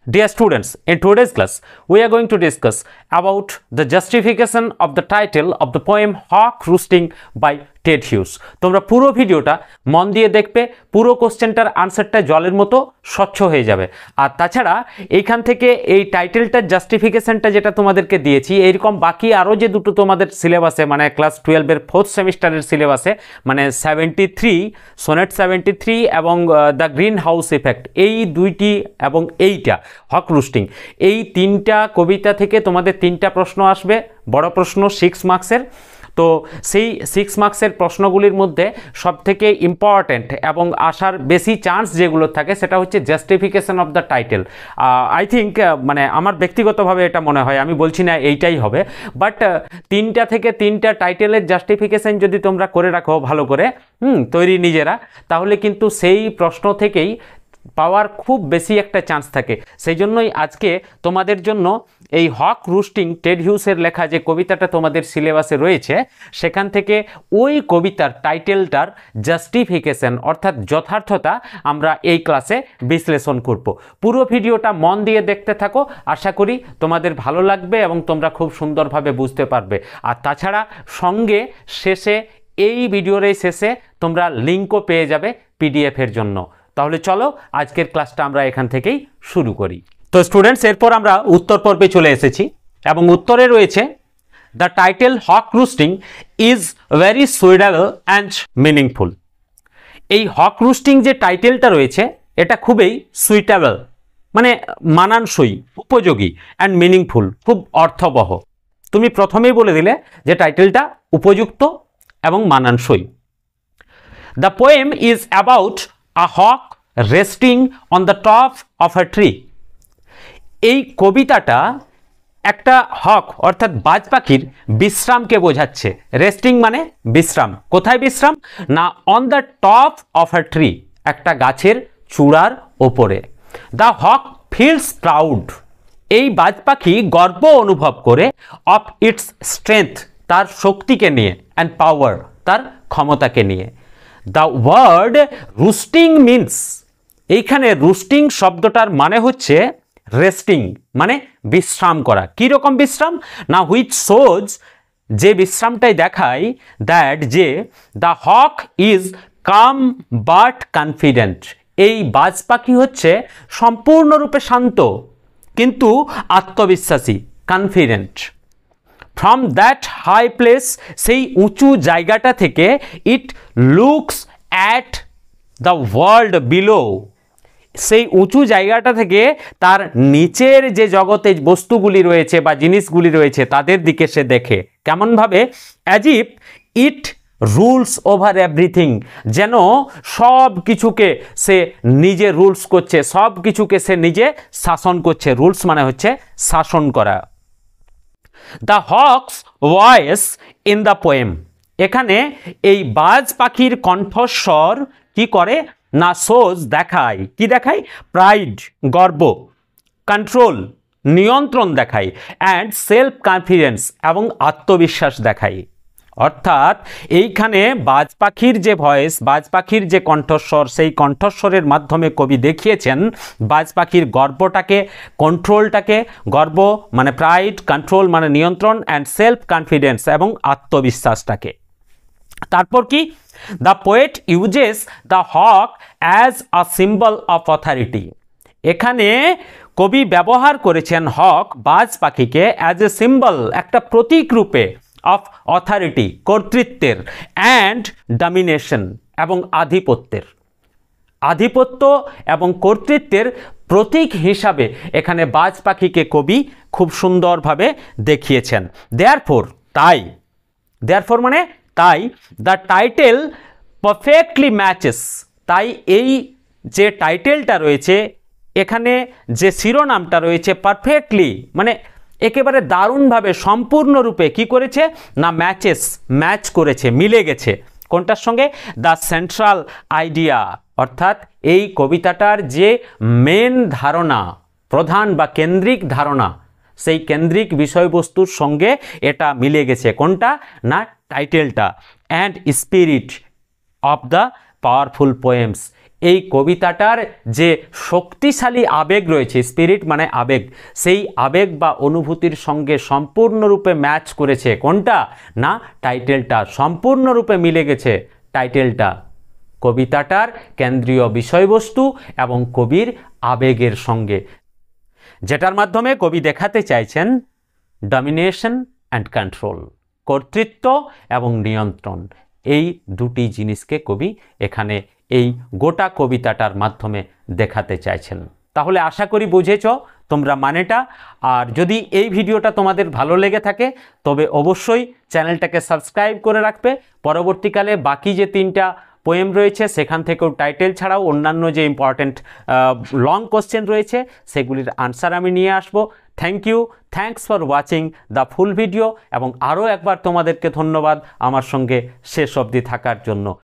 Dear students, in today's class, we are going to discuss about the justification of the title of the poem Hawk Roosting by Ted huge. তোমরা পুরো ভিডিওটা মন দিয়ে দেখবে, পুরো কোশ্চেনটার আনসারটা জলের মতো স্বচ্ছ হয়ে যাবে। আর তাছাড়া এইখান থেকে এই টাইটেলটার জাস্টিফিকেশনটা যেটা তোমাদেরকে দিয়েছি, এইরকম বাকি আরও যে দুটো তোমাদের সিলেবাসে মানে ক্লাস 12-এর 4th সেমিস্টারের সিলেবাসে মানে 73 সোনেট 73 এবং দ্য গ্রিন হাউস ইফেক্ট, এই দুইটি এবং এইটা হক রুস্টিং, এই তিনটা কবিতা থেকে তোমাদের তিনটা প্রশ্ন আসবে, বড় প্রশ্ন 6 মার্কসের। তো সেই 6 মার্কসের প্রশ্নগুলির মধ্যে সবথেকে ইম্পর্ট্যান্ট এবং আসার বেশি চান্স যেগুলো থাকে সেটা হচ্ছে justification of the title. I think মানে আমার ব্যক্তিগতভাবে এটা মনে হয়, আমি বলছি না এইটাই হবে, বাট তিনটা থেকে তিনটা টাইটেলের জাস্টিফিকেশন যদি তোমরা করে রাখো ভালো করে তৈরি নিজেরা, তাহলে কিন্তু সেই প্রশ্ন থেকেই পাওয়ার খুব বেশি একটা চান্স থাকে। সেই জন্যই আজকে তোমাদের জন্য এই হক রুস্টিং টেড হিউজের লেখা যে কবিতাটা তোমাদের সিলেবাসে রয়েছে, সেখান থেকে ওই কবিতার টাইটেলটার জাস্টিফিকেশন অর্থাৎ যথার্থতা আমরা এই ক্লাসে বিশ্লেষণ করব। পুরো ভিডিওটা মন দিয়ে দেখতে থাকো, আশা করি তোমাদের ভালো লাগবে এবং তোমরা খুব সুন্দরভাবে বুঝতে পারবে। আর তাছাড়া সঙ্গে শেষে এই ভিডিওর এই শেষে তোমরা লিঙ্কও পেয়ে যাবে পিডিএফের জন্য। তাহলে চলো আজকের ক্লাসটা আমরা এখান থেকেই শুরু করি। তো স্টুডেন্টস, এরপর আমরা উত্তর পর্বে চলে এসেছি এবং উত্তরে রয়েছে the title hawk roosting is very suitable and meaningful. এই হক রুস্টিং যে টাইটেলটা রয়েছে এটা খুবই সুইটেবল মানে মানানসই, উপযোগী, অ্যান্ড মিনিংফুল খুব অর্থবহ। তুমি প্রথমেই বলে দিলে যে টাইটেলটা উপযুক্ত এবং মানানসই। The poem is about a hawk resting on the top of a tree। এই কবিতাটা একটা হক অর্থাৎ বাজ পাখির বিশ্রামকে বোঝাচ্ছে। রেস্টিং মানে বিশ্রাম, কোথায় বিশ্রাম না on the top of a tree, একটা গাছের চূড়ার ওপরে। দ্য হক ফিলস প্রাউড, এই বাজ পাখি গর্ব অনুভব করে অফ ইটস স্ট্রেংথ, তার শক্তিকে নিয়ে, অ্যান্ড পাওয়ার, তার ক্ষমতাকে নিয়ে। দ্য ওয়ার্ড রুস্টিং মিনস, এইখানে রুস্টিং শব্দটার মানে হচ্ছে রেস্টিং মানে বিশ্রাম করা। কীরকম বিশ্রাম না হুইচ শোজ, যে বিশ্রামটাই দেখায় দ্যাট যে the hawk is calm but confident, এই বাজ পাখি হচ্ছে সম্পূর্ণরূপে শান্ত কিন্তু আত্মবিশ্বাসী, confident. From that high place, সেই উঁচু জায়গাটা থেকে it looks at the world below, সেই উঁচু জায়গাটা থেকে তার নিচের যে জগতে বস্তুগুলি রয়েছে বা জিনিসগুলি রয়েছে তাদের দিকে সে দেখে। কেমনভাবে? As if it rules over everything, যেন সব কিছুকে সে নিজে রুলস করছে, সব কিছুকে সে নিজে শাসন করছে। রুলস মানে হচ্ছে শাসন করা। The Hawks voice in the poem, এখানে এই বাজ পাখির কণ্ঠস্বর কি করে না শোজ দেখায়, কি দেখায়? প্রাইড গর্ব, কন্ট্রোল নিয়ন্ত্রণ দেখায়, অ্যান্ড সেলফ কনফিডেন্স এবং আত্মবিশ্বাস দেখায়। অর্থাৎ এইখানে বাজ পাখির যে ভয়েস, বাজ পাখির যে কণ্ঠস্বর, সেই কণ্ঠস্বরের মাধ্যমে কবি দেখিয়েছেন বাজ পাখির গর্বটাকে, কন্ট্রোলটাকে, গর্ব মানে প্রাইড, কন্ট্রোল মানে নিয়ন্ত্রণ, অ্যান্ড সেলফ কনফিডেন্স এবং আত্মবিশ্বাসটাকে। তারপর কি? The poet uses the hawk as a symbol of authority, এখানে কবি ব্যবহার করেছেন হক বাজ পাখিকে অ্যাজ এ সিম্বল, একটা প্রতীক রূপে, অফ অথরিটি কর্তৃত্বের, অ্যান্ড ডমিনেশন এবং আধিপত্যের। আধিপত্য এবং কর্তৃত্বের প্রতীক হিসাবে এখানে বাজ পাখিকে কবি খুব সুন্দরভাবে দেখিয়েছেন। দেয়ারফোর, তাই, দেয়ারফোর মানে তাই, দ্য টাইটেল পারফেক্টলি ম্যাচেস, তাই এই যে টাইটেলটা রয়েছে এখানে যে শিরোনামটা রয়েছে পারফেক্টলি মানে একেবারে দারুণভাবে সম্পূর্ণরূপে কি করেছে না ম্যাচেস, ম্যাচ করেছে, মিলে গেছে কোনটার সঙ্গে? দ্য সেন্ট্রাল আইডিয়া, অর্থাৎ এই কবিতাটার যে মেন ধারণা, প্রধান বা কেন্দ্রিক ধারণা, সেই কেন্দ্রিক বিষয়বস্তুর সঙ্গে এটা মিলে গেছে। কোনটা না টাইটেলটা। And spirit of the powerful poems, এই কবিতাটার যে শক্তিশালী আবেগ রয়েছে, স্পিরিট মানে আবেগ, সেই আবেগ বা অনুভূতির সঙ্গে সম্পূর্ণরূপে ম্যাচ করেছে কোনটা না টাইটেলটা, সম্পূর্ণরূপে মিলে গেছে টাইটেলটা কবিতাটার কেন্দ্রীয় বিষয়বস্তু এবং কবির আবেগের সঙ্গে, যেটার মাধ্যমে কবি দেখাতে চাইছেন ডমিনেশন অ্যান্ড কন্ট্রোল, কর্তৃত্ব এবং নিয়ন্ত্রণ, এই দুটি জিনিসকে কবি এখানে এই গোটা কবিতাটার মাধ্যমে দেখাতে চাইছেন। তাহলে আশা করি বুঝেছ তোমরা মানেটা। আর যদি এই ভিডিওটা তোমাদের ভালো লেগে থাকে তবে অবশ্যই চ্যানেলটাকে সাবস্ক্রাইব করে রাখবে। পরবর্তীকালে বাকি যে 3টা পোয়েম রয়েছে সেখান থেকেও টাইটেল ছাড়াও অন্যান্য যে ইম্পর্ট্যান্ট লং কোশ্চেন রয়েছে সেগুলির আনসার আমি নিয়ে আসব। Thank you, thanks for watching the full video, এবং আরও একবার তোমাদেরকে ধন্যবাদ আমার সঙ্গে শেষ অবধি থাকার জন্য।